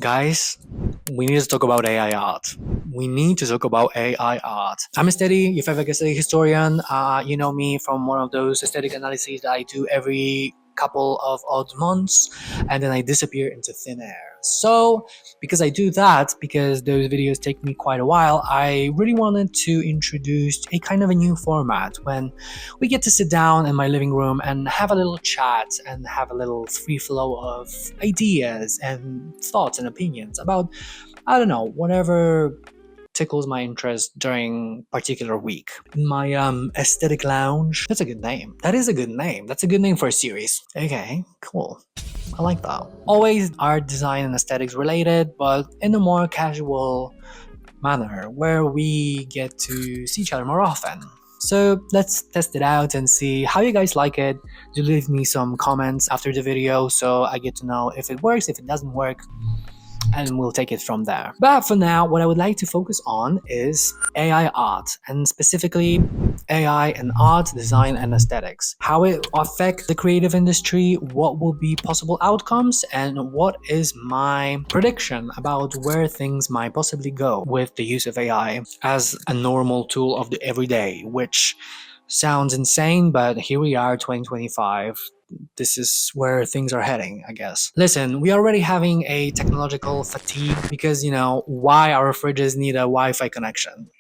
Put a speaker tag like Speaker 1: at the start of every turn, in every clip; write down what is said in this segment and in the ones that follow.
Speaker 1: Guys, we need to talk about AI art. We need to talk about AI art. I'm a steady, if ever aesthetic historian. You know me from one of those aesthetic analyses that I do every couple of odd months, and then I disappear into thin air. So, because I do that, because those videos take me quite a while, I really wanted to introduce a kind of a new format when we get to sit down in my living room and have a little chat and have a little free flow of ideas and thoughts and opinions about, I don't know, whatever tickles my interest during particular week. My aesthetic lounge. That's a good name. That is a good name. That's a good name for a series. Okay, cool. I like that. Always art, design, and aesthetics related, but in a more casual manner where we get to see each other more often. So let's test it out and see how you guys like it. Do leave me some comments after the video so I get to know if it works, if it doesn't work, and we'll take it from there. But for now, what I would like to focus on is AI art, and specifically AI and art, design, and aesthetics. How it affects the creative industry, what will be possible outcomes, and what is my prediction about where things might possibly go with the use of AI as a normal tool of the everyday, which sounds insane, but here we are, 2025. This is where things are heading, I guess. Listen, we are already having a technological fatigue because, why our fridges need a Wi-Fi connection,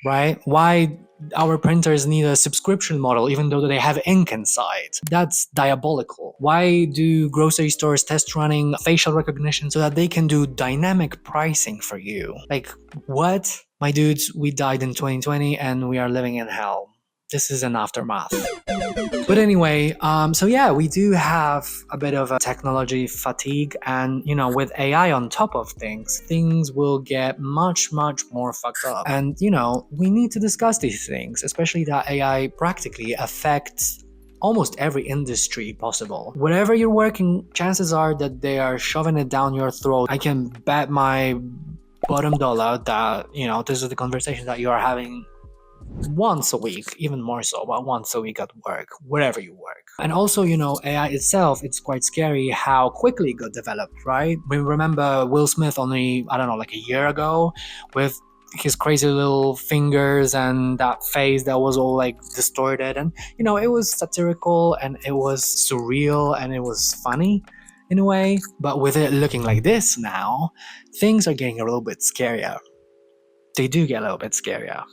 Speaker 1: right? Why our printers need a subscription model even though they have ink inside? That's diabolical. Why do grocery stores test running facial recognition so that they can do dynamic pricing for you? Like, what? My dudes, we died in 2020 and we are living in hell. This is an aftermath. But anyway, so yeah, we do have a bit of a technology fatigue, and with AI on top of things will get much, much more fucked up. And we need to discuss these things, especially that AI practically affects almost every industry possible. Wherever you're working, chances are that they are shoving it down your throat. I can bet my bottom dollar that, this is the conversation that you are having once a week, even more so, but once a week at work, wherever you work. And also, AI itself, it's quite scary how quickly it got developed, right? We remember Will Smith only, I don't know, like a year ago with his crazy little fingers and that face that was all like distorted. And, it was satirical and it was surreal and it was funny in a way. But with it looking like this now, things are getting a little bit scarier. They do get a little bit scarier,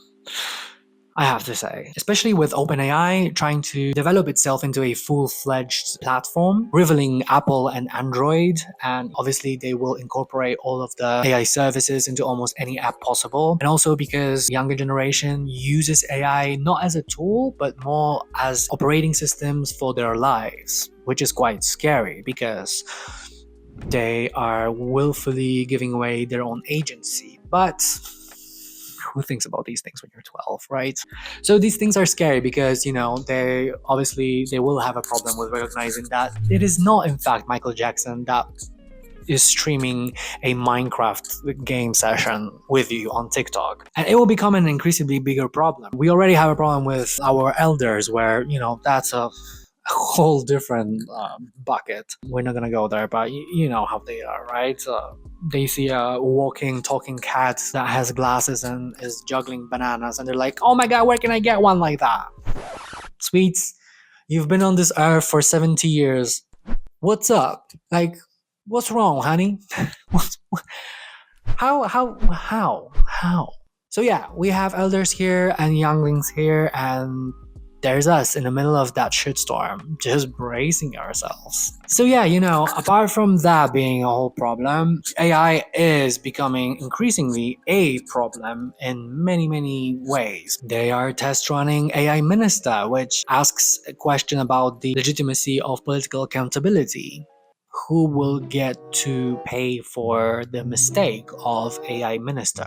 Speaker 1: I have to say, especially with OpenAI trying to develop itself into a full-fledged platform, rivaling Apple and Android, and obviously they will incorporate all of the AI services into almost any app possible. And also because younger generation uses AI not as a tool, but more as operating systems for their lives, which is quite scary because they are willfully giving away their own agency. But who thinks about these things when you're 12, right? So these things are scary because, they will have a problem with recognizing that it is not, in fact, Michael Jackson that is streaming a Minecraft game session with you on TikTok. And it will become an increasingly bigger problem. We already have a problem with our elders where, that's a whole different bucket. We're not gonna go there, but you know how they are, right? They see a walking, talking cat that has glasses and is juggling bananas, and they're like, "Oh my god, where can I get one like that?" Sweets, you've been on this earth for 70 years. What's up? Like, what's wrong, honey? How? So yeah, we have elders here and younglings here, and there's us in the middle of that shitstorm, just bracing ourselves. So yeah, apart from that being a whole problem, AI is becoming increasingly a problem in many, many ways. They are test running AI Minister, which asks a question about the legitimacy of political accountability. Who will get to pay for the mistake of AI Minister?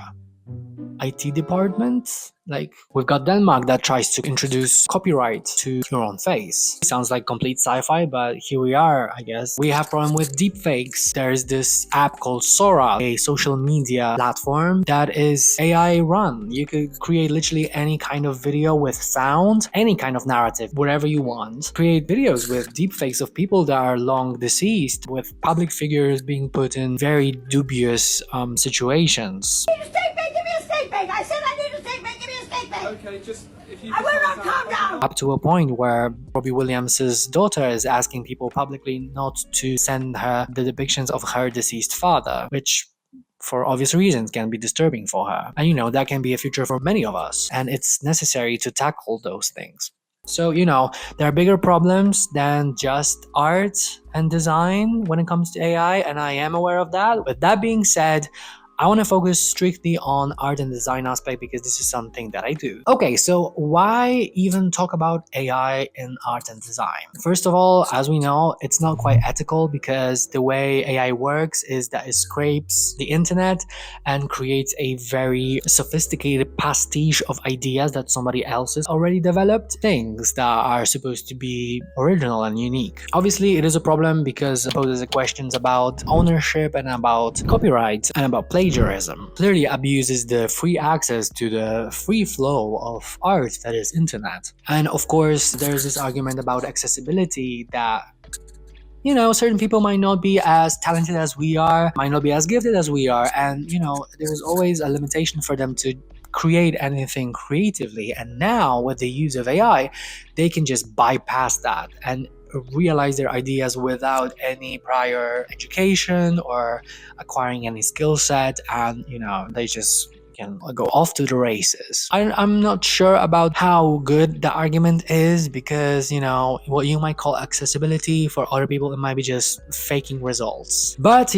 Speaker 1: IT department. Like, we've got Denmark that tries to introduce copyright to your own face. Sounds like complete sci-fi, but here we are, I guess. We have problem with deepfakes. There's this app called Sora, a social media platform that is AI run. You could create literally any kind of video with sound, any kind of narrative, whatever you want. Create videos with deepfakes of people that are long deceased, with public figures being put in very dubious situations.
Speaker 2: I said I need a steak bake. Give me a steak bake.
Speaker 3: Okay, just if you.
Speaker 2: I will not calm down.
Speaker 1: Up to a point where Robbie Williams' daughter is asking people publicly not to send her the depictions of her deceased father, which for obvious reasons can be disturbing for her. And that can be a future for many of us, and it's necessary to tackle those things. So, there are bigger problems than just art and design when it comes to AI, and I am aware of that. With that being said, I want to focus strictly on art and design aspect because this is something that I do. Okay, so why even talk about AI in art and design? First of all, as we know, it's not quite ethical because the way AI works is that it scrapes the internet and creates a very sophisticated pastiche of ideas that somebody else has already developed, things that are supposed to be original and unique. Obviously, it is a problem because it poses questions about ownership and about copyright and about plagiarism. Clearly abuses the free access to the free flow of art that is internet. And of course, there's this argument about accessibility that certain people might not be as talented as we are, might not be as gifted as we are, and there's always a limitation for them to create anything creatively. And now with the use of AI, they can just bypass that and realize their ideas without any prior education or acquiring any skill set, and they just can go off to the races. I'm not sure about how good the argument is because, what you might call accessibility, for other people it might be just faking results. But,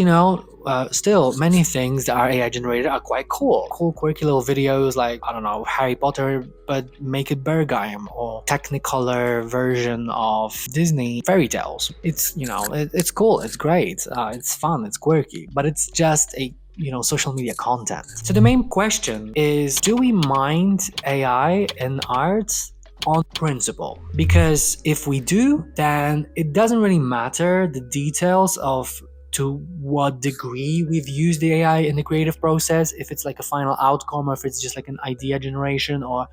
Speaker 1: still, many things that are AI generated are quite cool. Cool, quirky little videos like, I don't know, Harry Potter, but make it Bergheim, or Technicolor version of Disney fairy tales. It's, it's cool, it's great, it's fun, it's quirky, but it's just a social media content. So the main question is, do we mind AI in art on principle? Because if we do, then it doesn't really matter the details of to what degree we've used the AI in the creative process, if it's like a final outcome or if it's just like an idea generation, or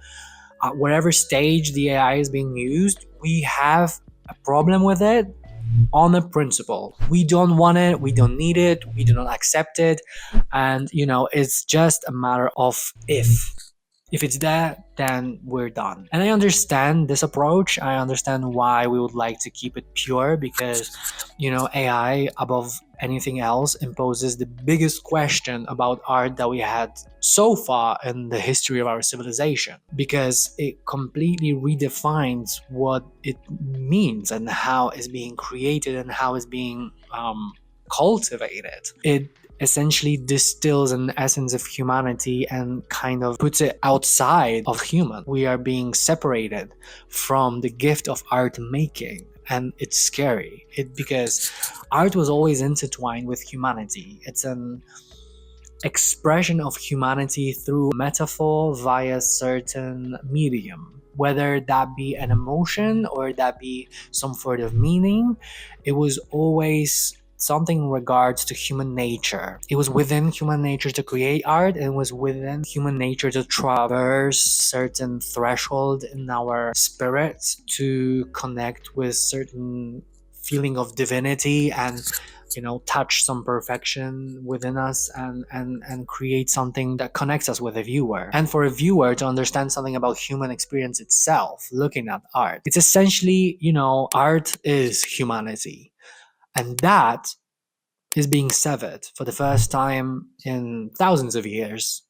Speaker 1: whatever stage the AI is being used, we have a problem with it on a principle. We don't want it, we don't need it, we do not accept it, and it's just a matter of if it's there, then we're done. And I understand this approach. I understand why we would like to keep it pure because AI above anything else imposes the biggest question about art that we had so far in the history of our civilization, because it completely redefines what it means and how it's being created and how it's being cultivated. It essentially distills an essence of humanity and kind of puts it outside of human. We are being separated from the gift of art making, and it's scary. Because art was always intertwined with humanity. It's an expression of humanity through metaphor via certain medium, whether that be an emotion or that be some sort of meaning. It was always something in regards to human nature. It was within human nature to create art, and it was within human nature to traverse certain threshold in our spirits to connect with certain feeling of divinity and touch some perfection within us and create something that connects us with a viewer. And for a viewer to understand something about human experience itself, looking at art, it's essentially, art is humanity. And that is being severed for the first time in thousands of years.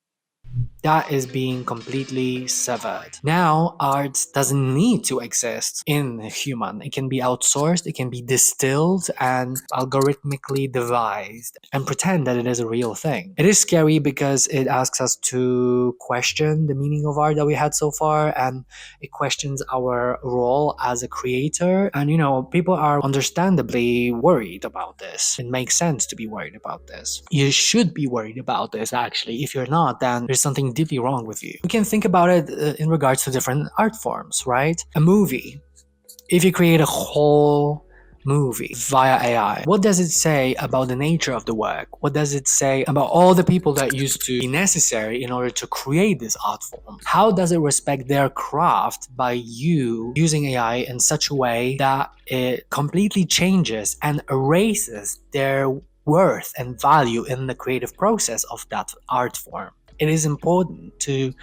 Speaker 1: That is being completely severed. Now, art doesn't need to exist in a human. It can be outsourced, it can be distilled and algorithmically devised and pretend that it is a real thing. It is scary because it asks us to question the meaning of art that we had so far, and it questions our role as a creator. And people are understandably worried about this. It makes sense to be worried about this. You should be worried about this, actually. If you're not, then there's there's something deeply wrong with you. We can think about it in regards to different art forms, right? A movie. If you create a whole movie via AI, what does it say about the nature of the work? What does it say about all the people that used to be necessary in order to create this art form? How does it respect their craft by you using AI in such a way that it completely changes and erases their worth and value in the creative process of that art form? It is important to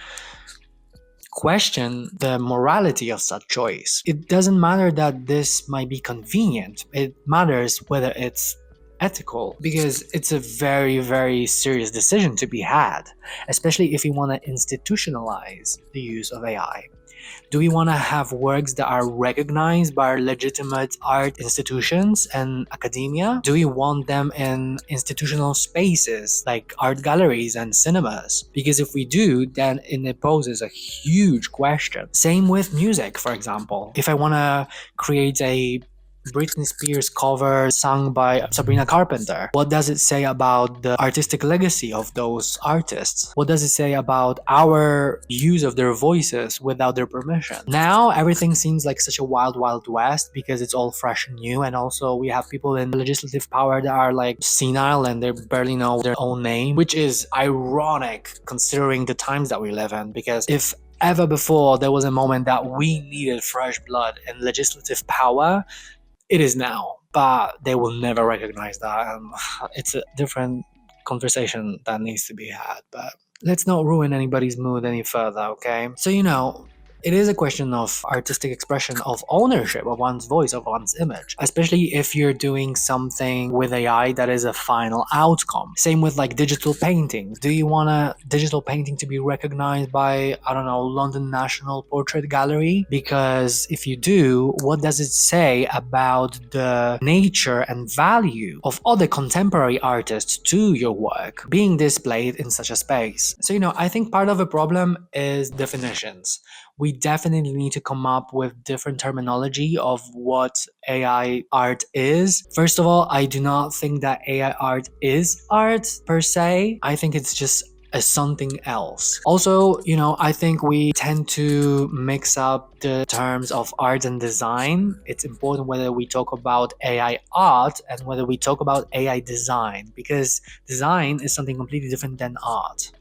Speaker 1: question the morality of such choice. It doesn't matter that this might be convenient, it matters whether it's ethical, because it's a very, very serious decision to be had, especially if you want to institutionalize the use of AI. Do we want to have works that are recognized by legitimate art institutions and academia? Do we want them in institutional spaces like art galleries and cinemas? Because if we do, then it poses a huge question. Same with music, for example. If I want to create a Britney Spears cover sung by Sabrina Carpenter, what does it say about the artistic legacy of those artists? What does it say about our use of their voices without their permission? Now everything seems like such a wild, wild west because it's all fresh and new, and also we have people in legislative power that are like senile and they barely know their own name, which is ironic considering the times that we live in, because if ever before there was a moment that we needed fresh blood and legislative power, it is now, but they will never recognize that. It's a different conversation that needs to be had, but let's not ruin anybody's mood any further, okay? So, it is a question of artistic expression, of ownership of one's voice, of one's image, especially if you're doing something with AI that is a final outcome. Same with like digital painting. Do you want a digital painting to be recognized by, I don't know, London National Portrait Gallery? Because if you do, what does it say about the nature and value of other contemporary artists to your work being displayed in such a space? So, I think part of the problem is definitions. We definitely need to come up with different terminology of what AI art is. First of all, I do not think that AI art is art per se. I think it's just a something else. Also, I think we tend to mix up the terms of art and design. It's important whether we talk about AI art and whether we talk about AI design, because design is something completely different than art.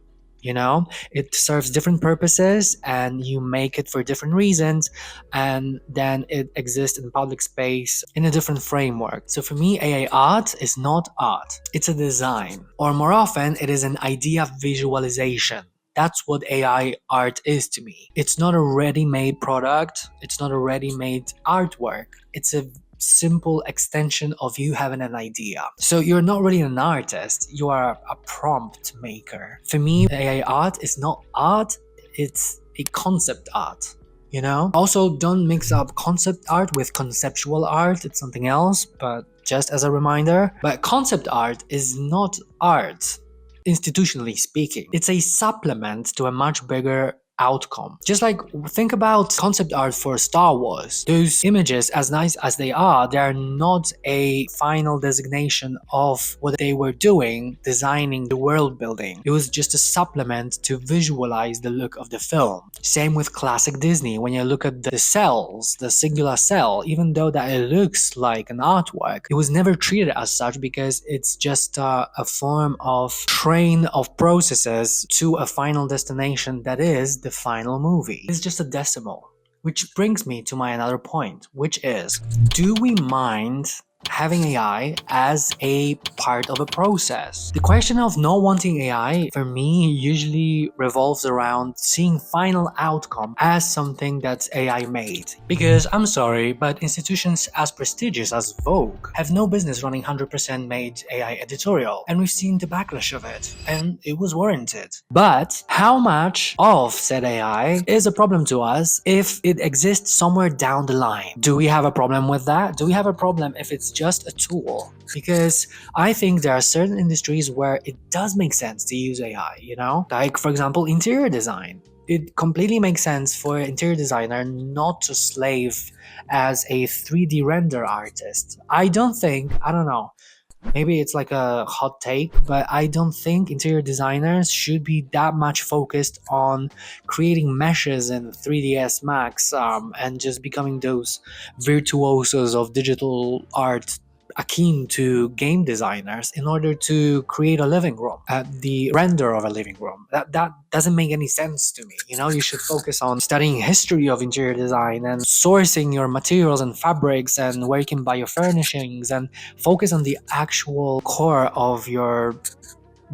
Speaker 1: It serves different purposes and you make it for different reasons, and then it exists in public space in a different framework. So for me, AI art is not art, it's a design, or more often it is an idea visualization. That's what AI art is to me. It's not a ready-made product, it's not a ready-made artwork, it's a simple extension of you having an idea. So you're not really an artist, you are a prompt maker. For me, AI art is not art, it's a concept art. Also, don't mix up concept art with conceptual art, it's something else, but just as a reminder. But concept art is not art, institutionally speaking. It's a supplement to a much bigger outcome. Just like think about concept art for Star Wars. Those images, as nice as they are not a final designation of what they were doing, designing the world building. It was just a supplement to visualize the look of the film. Same with classic Disney. When you look at the cells, the singular cell, even though that it looks like an artwork, it was never treated as such because it's just a form of train of processes to a final destination that is the final movie. It's just a decimal. Which brings me to my another point, which is, do we mind having AI as a part of a process? The question of not wanting AI for me usually revolves around seeing final outcome as something that's AI made. Because I'm sorry, but institutions as prestigious as Vogue have no business running 100% made AI editorial, and we've seen the backlash of it, and it was warranted. But how much of said AI is a problem to us if it exists somewhere down the line? Do we have a problem with that? Do we have a problem if it's just a tool? Because I think there are certain industries where it does make sense to use AI, like for example interior design. It completely makes sense for an interior designer not to slave as a 3D render artist. I don't know, Maybe it's like a hot take, but I don't think interior designers should be that much focused on creating meshes in 3ds Max and just becoming those virtuosos of digital art akin to game designers in order to create a living room, the render of a living room. That doesn't make any sense to me. You know, you should focus on studying history of interior design and sourcing your materials and fabrics and where you can buy your furnishings and focus on the actual core of your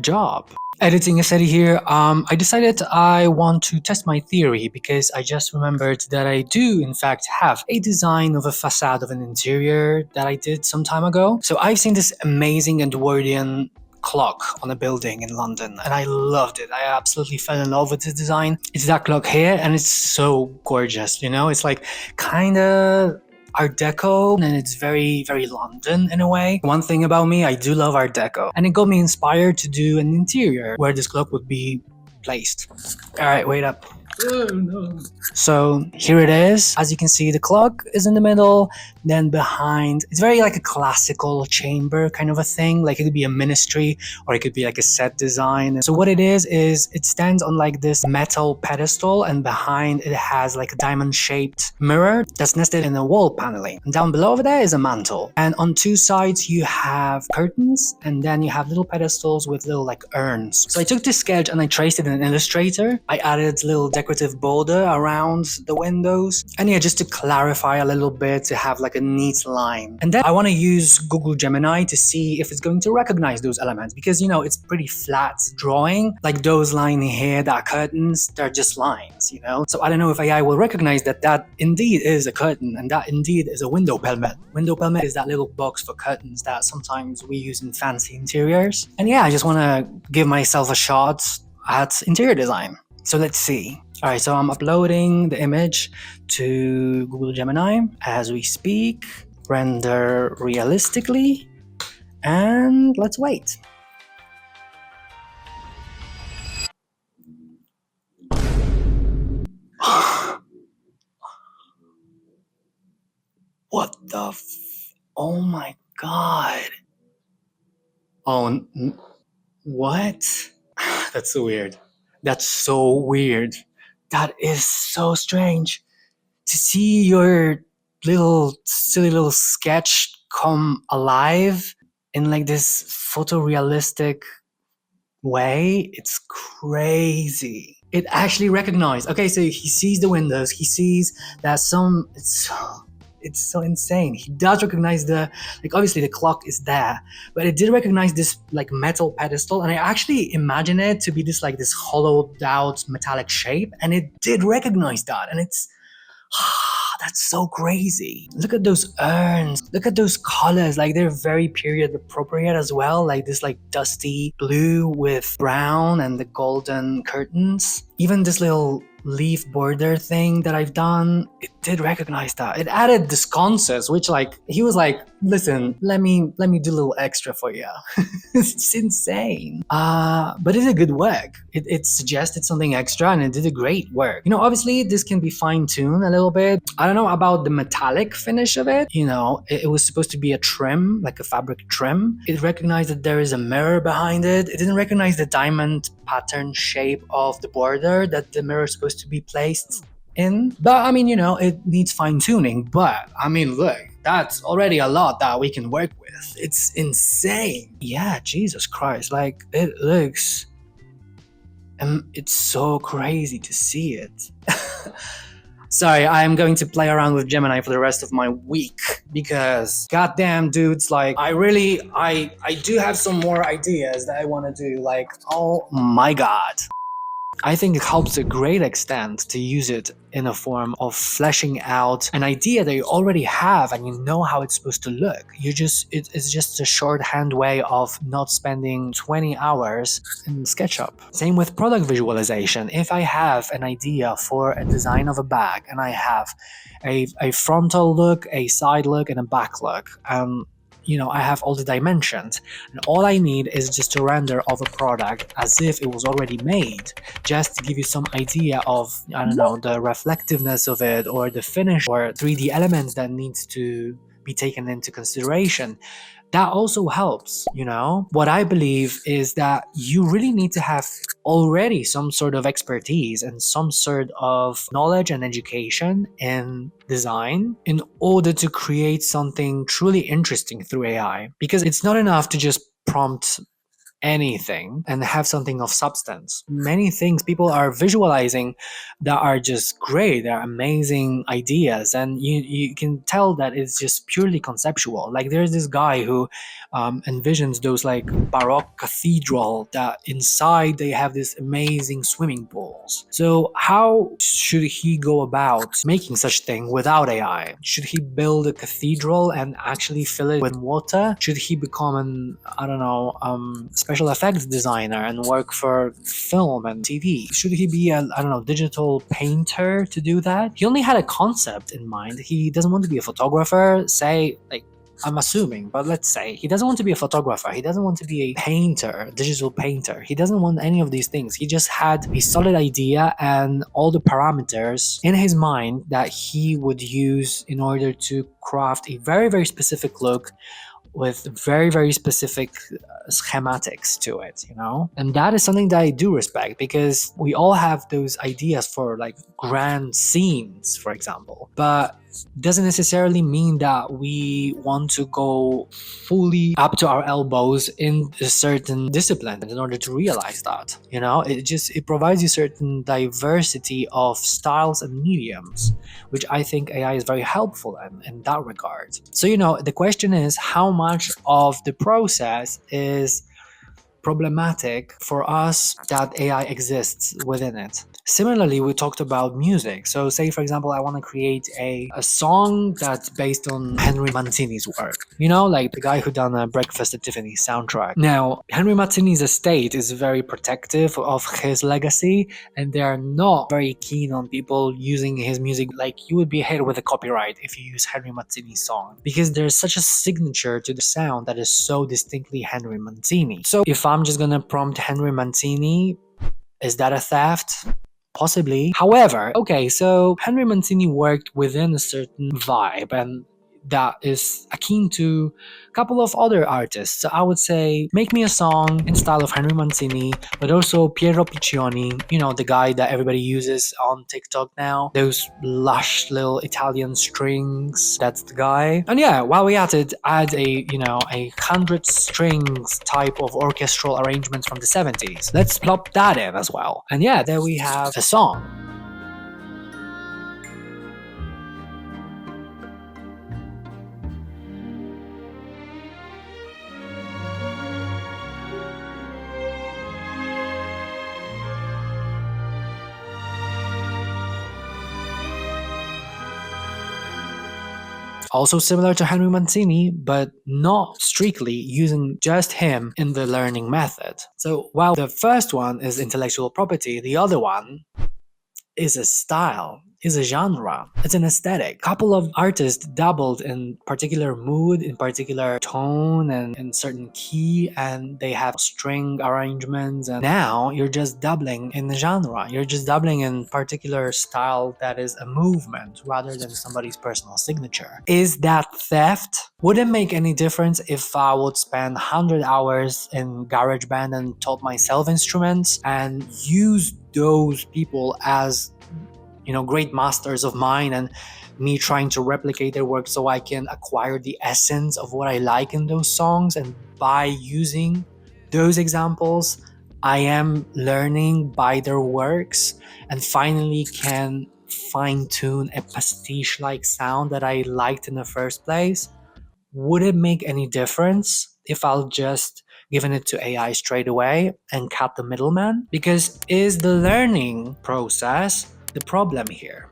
Speaker 1: job. Editing aesthety here, I decided I want to test my theory because I just remembered that I do in fact have a design of a facade of an interior that I did some time ago. So I've seen this amazing Edwardian clock on a building in London and I loved it. I absolutely fell in love with this design. It's that clock here and it's so gorgeous, you know? It's like kind of Art Deco and it's very, very London in a way. One thing about me, I do love Art Deco and it got me inspired to do an interior where this clock would be placed. All right, wait up. Oh, no. So here it is. As you can see, the clock is in the middle. Then behind, it's very like a classical chamber kind of a thing. Like it could be a ministry or it could be like a set design. So what it is it stands on like this metal pedestal and behind it has like a diamond shaped mirror that's nested in a wall paneling. And down below there is a mantle. And on two sides you have curtains and then you have little pedestals with little like urns. So I took this sketch and I traced it in Illustrator. I added little decorative border around the windows. And yeah, just to clarify a little bit, to have like a neat line. And then I want to use Google Gemini to see if it's going to recognize those elements because, you know, it's pretty flat drawing. Like those lines here, that curtains, they're just lines, you know? So I don't know if AI will recognize that that indeed is a curtain and that indeed is a window pelmet. Window pelmet is that little box for curtains that sometimes we use in fancy interiors. And yeah, I just want to give myself a shot at interior design. So let's see. All right, so I'm uploading the image to Google Gemini as we speak. Render realistically, and let's wait. What the oh my god. Oh, what? That's so weird. That's so weird. That is so strange. To see your little silly little sketch come alive in like this photorealistic way, it's crazy. It actually recognized. Okay, so he sees the windows. He sees that it's so insane. He does recognize the, like obviously the clock is there, but it did recognize this like metal pedestal and I actually imagine it to be this like this hollowed out metallic shape and it did recognize that and it's that's so crazy. Look at those urns. Look at those colors. Like they're very period appropriate as well. Like this like dusty blue with brown and the golden curtains. Even this little leaf border thing that I've done, it did recognize that. It added the sconces, which like he was like, listen, let me do a little extra for you. It's insane. But it did good work. It suggested something extra and it did a great work. You know, obviously this can be fine-tuned a little bit. I don't know about the metallic finish of it. You know, it was supposed to be a trim, like a fabric trim. It recognized that there is a mirror behind it. It didn't recognize the diamond pattern shape of the border that the mirror is supposed to be placed in. But I mean, you know, it needs fine-tuning. But I mean, look, that's already a lot that we can work with. It's insane. Yeah, Jesus Christ. Like, it looks... it's so crazy to see it. Sorry, I'm going to play around with Gemini for the rest of my week because goddamn dudes, like I do have some more ideas that I want to do, like oh my god. I think it helps a great extent to use it in a form of fleshing out an idea that you already have and you know how it's supposed to look. It's just a shorthand way of not spending 20 hours in SketchUp. Same with product visualization. If I have an idea for a design of a bag and I have a frontal look, a side look, and a back look, you know, I have all the dimensions and all I need is just a render of a product as if it was already made, just to give you some idea of, I don't know, the reflectiveness of it or the finish or 3D elements that needs to be taken into consideration. that also helps, you know? What I believe is that you really need to have already some sort of expertise and some sort of knowledge and education in design in order to create something truly interesting through AI. Because it's not enough to just prompt anything and have something of substance. Many things people are visualizing that are just great, they're amazing ideas, and you can tell that it's just purely conceptual. Like there's this guy who envisions those like Baroque cathedral that inside they have this amazing swimming pools. So how should he go about making such thing without AI? Should he build a cathedral and actually fill it with water? Should he become an, I don't know, special effects designer and work for film and TV? Should he be a, I don't know, digital painter to do that? He only had a concept in mind. He doesn't want to be a photographer, say, like, I'm assuming, but let's say he doesn't want to be a photographer. He doesn't want to be a painter, a digital painter. He doesn't want any of these things. He just had a solid idea and all the parameters in his mind that he would use in order to craft a very, very specific look with very, very specific schematics to it, you know? And that is something that I do respect, because we all have those ideas for like grand scenes, for example, but doesn't necessarily mean that we want to go fully up to our elbows in a certain discipline in order to realize that, you know? It provides you certain diversity of styles and mediums, which I think AI is very helpful in that regard. So, you know, the question is how much of the process is problematic for us that AI exists within it. Similarly, we talked about music. So say, for example, I want to create a song that's based on Henry Mancini's work. You know, like the guy who done a Breakfast at Tiffany's soundtrack. Now, Henry Mancini's estate is very protective of his legacy, and they are not very keen on people using his music. Like, you would be hit with a copyright if you use Henry Mancini's song, because there's such a signature to the sound that is so distinctly Henry Mancini. So if I'm just gonna prompt Henry Mancini, is that a theft? Possibly. However, okay, so Henry Mancini worked within a certain vibe, and that is akin to a couple of other artists. So I would say, make me a song in style of Henry Mancini, but also Piero Piccioni, you know, the guy that everybody uses on TikTok now. Those lush little Italian strings, that's the guy. And yeah, while we at it, add a, you know, 100 strings type of orchestral arrangements from the 70s. Let's plop that in as well. And yeah, there we have a song. Also similar to Henry Mancini, but not strictly using just him in the learning method. So while the first one is intellectual property, the other one is a style, is a genre, it's an aesthetic. Couple of artists dabbled in particular mood, in particular tone, and in certain key, and they have string arrangements, and now you're just doubling in the genre. You're just doubling in particular style that is a movement rather than somebody's personal signature. Is that theft? Would it make any difference if I would spend 100 hours in GarageBand and taught myself instruments and use those people as, you know, great masters of mine, and me trying to replicate their work so I can acquire the essence of what I like in those songs, and by using those examples I am learning by their works and finally can fine-tune a pastiche-like sound that I liked in the first place? Would it make any difference if I'll just given it to AI straight away and cut the middleman? Because is the learning process the problem here?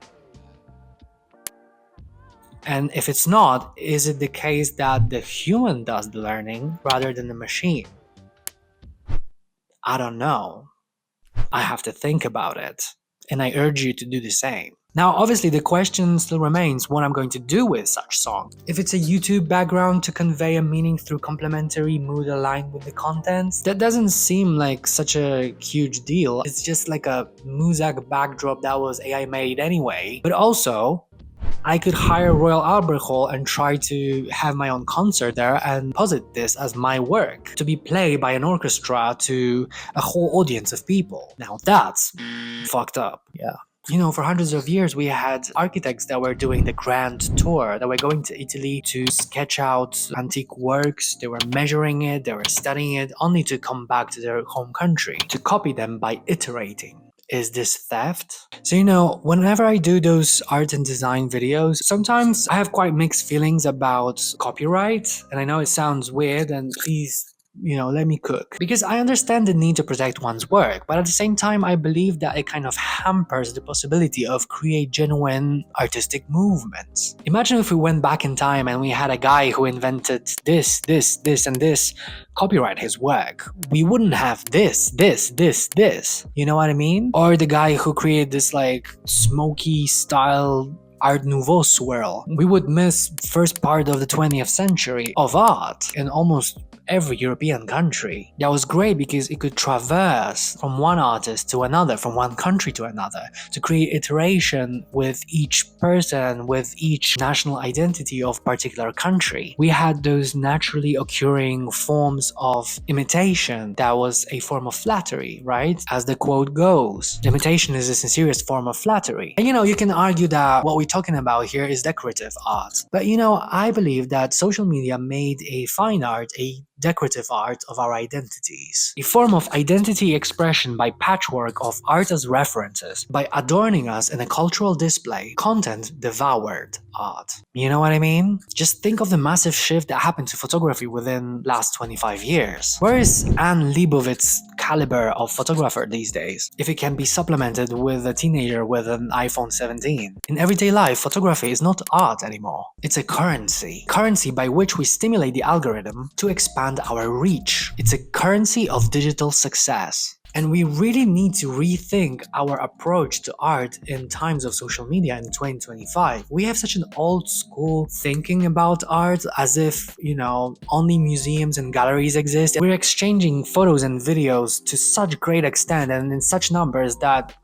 Speaker 1: And if it's not, is it the case that the human does the learning rather than the machine? I don't know. I have to think about it, and I urge you to do the same. Now, obviously, the question still remains what I'm going to do with such song. If it's a YouTube background to convey a meaning through complementary mood aligned with the contents, that doesn't seem like such a huge deal. It's just like a Muzak backdrop that was AI made anyway. But also, I could hire Royal Albert Hall and try to have my own concert there and posit this as my work to be played by an orchestra to a whole audience of people. Now that's fucked up. Yeah. You know, for hundreds of years, we had architects that were doing the grand tour, that were going to Italy to sketch out antique works. They were measuring it, they were studying it, only to come back to their home country to copy them by iterating. Is this theft? So, you know, whenever I do those art and design videos, sometimes I have quite mixed feelings about copyright. And I know it sounds weird, and please, let me cook. Because I understand the need to protect one's work, but at the same time, I believe that it kind of hampers the possibility of create genuine artistic movements. Imagine if we went back in time and we had a guy who invented this, and this, copyright his work. We wouldn't have this. You know what I mean? Or the guy who created this like smoky style Art Nouveau swirl. We would miss first part of the 20th century of art in almost every European country. That was great because it could traverse from one artist to another, from one country to another, to create iteration with each person, with each national identity of particular country. We had those naturally occurring forms of imitation that was a form of flattery, right? As the quote goes, imitation is the sincerest form of flattery. And you can argue that what we're talking about here is decorative art. But I believe that social media made a fine art a decorative art of our identities. A form of identity expression by patchwork of art as references, by adorning us in a cultural display, content devoured art. You know what I mean? Just think of the massive shift that happened to photography within last 25 years. Where is Anne Leibovitz's caliber of photographer these days, if it can be supplemented with a teenager with an iPhone 17? In everyday life, photography is not art anymore. It's a currency by which we stimulate the algorithm to expand our reach. It's a currency of digital success. And we really need to rethink our approach to art in times of social media in 2025. We have such an old school thinking about art as if, only museums and galleries exist. We're exchanging photos and videos to such great extent and in such numbers that,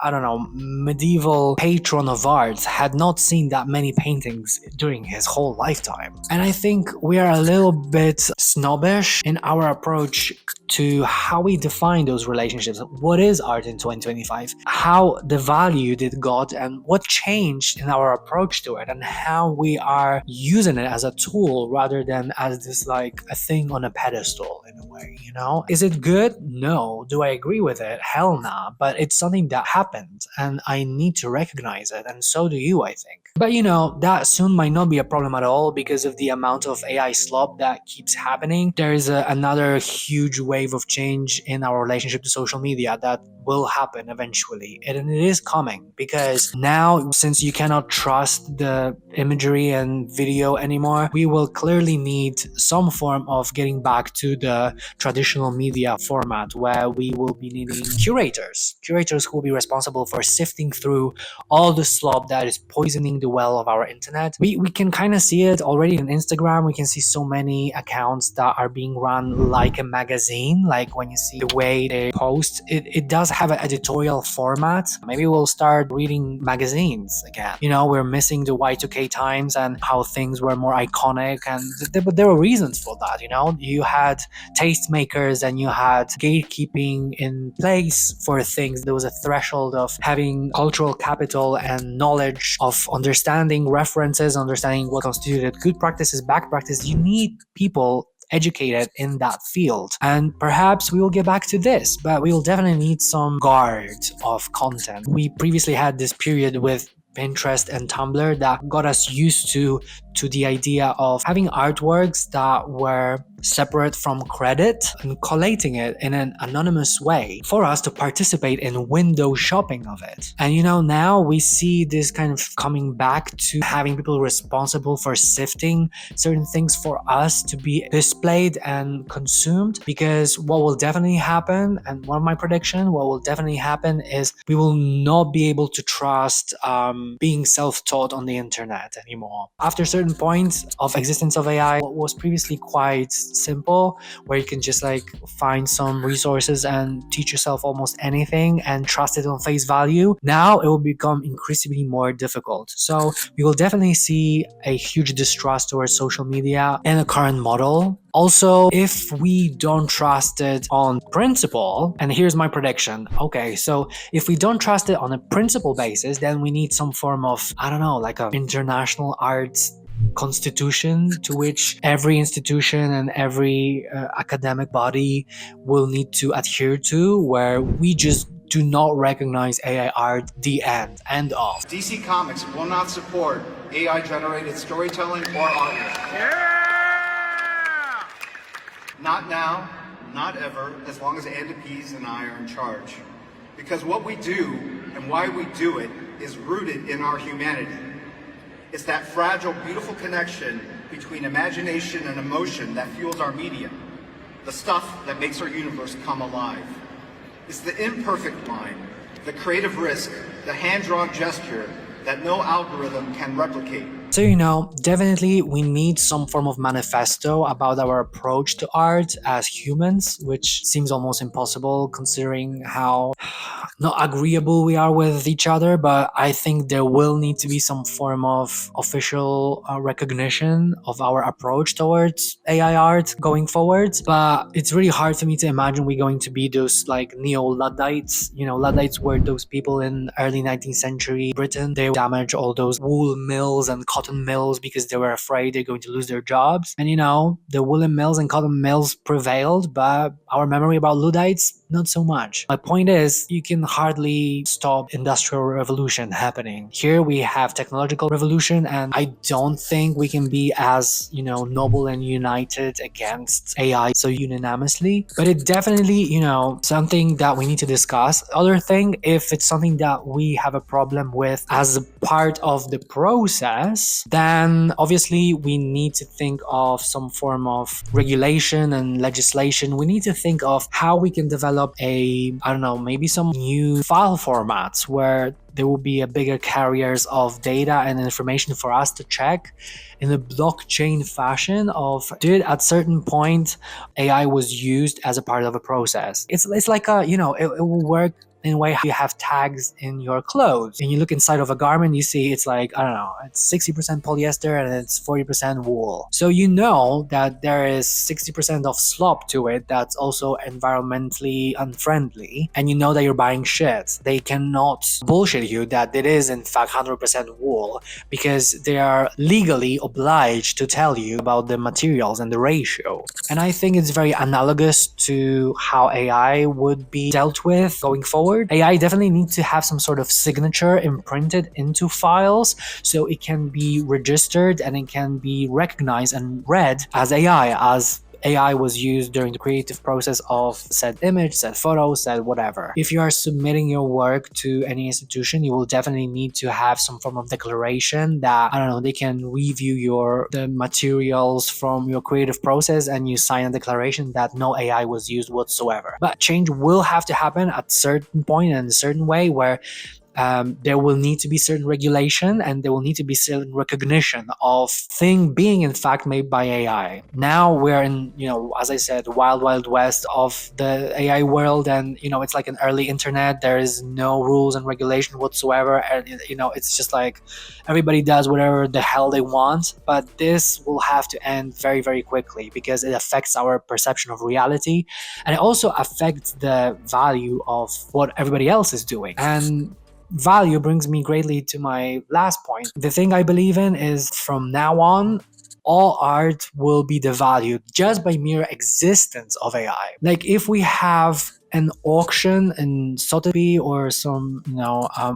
Speaker 1: medieval patron of art had not seen that many paintings during his whole lifetime. And I think we are a little bit snobbish in our approach to how we define those relationships. What is art in 2025? How devalued it got and what changed in our approach to it, and how we are using it as a tool rather than as this like a thing on a pedestal in a way, Is it good? No. Do I agree with it? Hell nah. But it's something that happened and I need to recognize it, and so do you, I think. But that soon might not be a problem at all because of the amount of AI slop that keeps happening. There is another huge wave of change in our relationship to social media that will happen eventually, and it is coming because now, since you cannot trust the imagery and video anymore, we will clearly need some form of getting back to the traditional media format where we will be needing curators who will be responsible for sifting through all the slop that is poisoning the well of our internet. We can kind of see it already on Instagram. We can see so many accounts that are being run like a magazine, like when you see the way they post, it does have an editorial format. Maybe we'll start reading magazines again. We're missing the Y2K times and how things were more iconic, and but there were reasons for that. You had tastemakers and you had gatekeeping in place for things. There was a threshold of having cultural capital and knowledge of understanding references, understanding what constituted good practices, bad practice. You need people educated in that field, and perhaps we will get back to this, but we will definitely need some guard of content. We previously had this period with Pinterest and Tumblr that got us used to the idea of having artworks that were separate from credit and collating it in an anonymous way for us to participate in window shopping of it. And now we see this kind of coming back to having people responsible for sifting certain things for us to be displayed and consumed, because what will definitely happen, and one of my predictions, what will definitely happen is we will not be able to trust being self-taught on the internet anymore. After a certain certain point of existence of AI, what was previously quite simple, where you can just like find some resources and teach yourself almost anything and trust it on face value, now it will become increasingly more difficult. So we will definitely see a huge distrust towards social media in the current model. Also, if we don't trust it on principle, and here's my prediction. Okay, so if we don't trust it on a principle basis, then we need some form of, I don't know, like an international arts constitution to which every institution and every academic body will need to adhere to, where we just do not recognize AI art, the end of.
Speaker 3: DC Comics will not support AI generated storytelling or artwork. Not now, not ever, as long as Andy Pease and I are in charge. Because what we do and why we do it is rooted in our humanity. It's that fragile, beautiful connection between imagination and emotion that fuels our media, the stuff that makes our universe come alive. It's the imperfect line, the creative risk, the hand-drawn gesture that no algorithm can replicate.
Speaker 1: So, definitely we need some form of manifesto about our approach to art as humans, which seems almost impossible considering how not agreeable we are with each other. But I think there will need to be some form of official recognition of our approach towards AI art going forward. But it's really hard for me to imagine we're going to be those like neo-Luddites. Luddites were those people in early 19th century Britain. They damage all those wool mills and cotton mills because they were afraid they're going to lose their jobs. And the woolen mills and cotton mills prevailed, but our memory about Luddites, not so much. My point is, you can hardly stop industrial revolution happening. Here we have technological revolution, and I don't think we can be as, noble and united against AI so unanimously. But it definitely, something that we need to discuss. Other thing, if it's something that we have a problem with as a part of the process, then obviously we need to think of some form of regulation and legislation. We need to think of how we can develop maybe some new file formats where there will be a bigger carriers of data and information for us to check in a blockchain fashion of, dude, at certain point, AI was used as a part of a process. It's like it will work in a way how you have tags in your clothes. And you look inside of a garment, you see it's like, I don't know, it's 60% polyester and it's 40% wool. So you know that there is 60% of slop to it that's also environmentally unfriendly. And you know that you're buying shit. They cannot bullshit you that it is in fact 100% wool because they are legally obliged to tell you about the materials and the ratio. And I think it's very analogous to how AI would be dealt with going forward. AI definitely needs to have some sort of signature imprinted into files so it can be registered and it can be recognized and read as AI was used during the creative process of said image, said photo, said whatever. If you are submitting your work to any institution, you will definitely need to have some form of declaration that, they can review the materials from your creative process and you sign a declaration that no AI was used whatsoever. But change will have to happen at a certain point and in a certain way where there will need to be certain regulation and there will need to be certain recognition of thing being in fact made by AI. Now we're in, as I said, wild west of the AI world, and it's like an early internet. There is no rules and regulation whatsoever, and it's just like everybody does whatever the hell they want. But this will have to end very, very quickly because it affects our perception of reality, and it also affects the value of what everybody else is doing. And value brings me greatly to my last point. The thing I believe in is from now on, all art will be devalued just by mere existence of AI. Like if we have an auction in Sotheby or some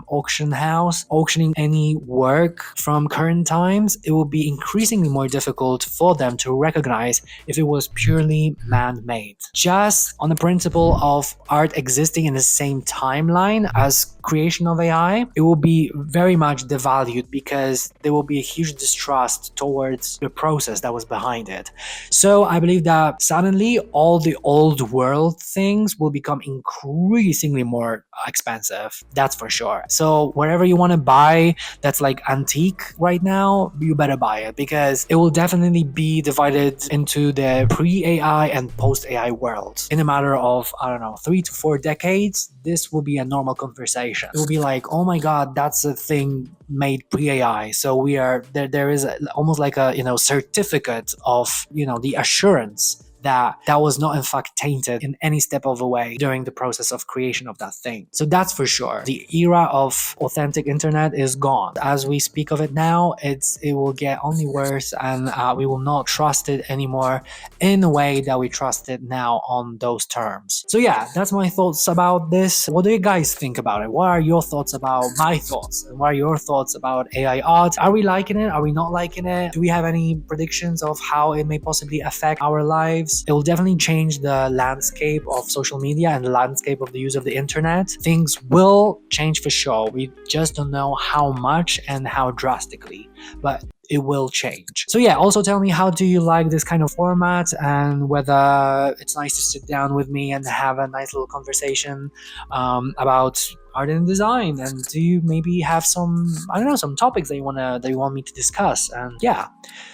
Speaker 1: auction house auctioning any work from current times, it will be increasingly more difficult for them to recognize if it was purely man-made. Just on the principle of art existing in the same timeline as creation of AI, it will be very much devalued because there will be a huge distrust towards the process that was behind it. So I believe that suddenly all the old world things will become increasingly more expensive. That's for sure. So whatever you want to buy that's like antique right now, you better buy it because it will definitely be divided into the pre-AI and post-AI worlds. In a matter of, I don't know, 3 to 4 decades, this will be a normal conversation. It will be like, oh my god, that's a thing made pre-AI. So we are there is almost like a certificate of the assurance that was not in fact tainted in any step of the way during the process of creation of that thing. So that's for sure. The era of authentic internet is gone. As we speak of it now, it will get only worse, and we will not trust it anymore in a way that we trust it now on those terms. So yeah, that's my thoughts about this. What do you guys think about it? What are your thoughts about my thoughts? And what are your thoughts about AI art? Are we liking it? Are we not liking it? Do we have any predictions of how it may possibly affect our lives? It will definitely change the landscape of social media and the landscape of the use of the internet. Things will change for sure. We just don't know how much and how drastically, but it will change. So yeah, also tell me, how do you like this kind of format, and whether it's nice to sit down with me and have a nice little conversation about art and design, and do you maybe have some, I don't know, some topics that you want me to discuss? And yeah,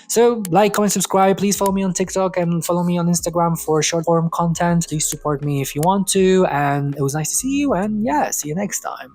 Speaker 1: so like, comment, subscribe. Please follow me on TikTok and follow me on Instagram for short form content. Please support me if you want to, and it was nice to see you, and yeah, see you next time.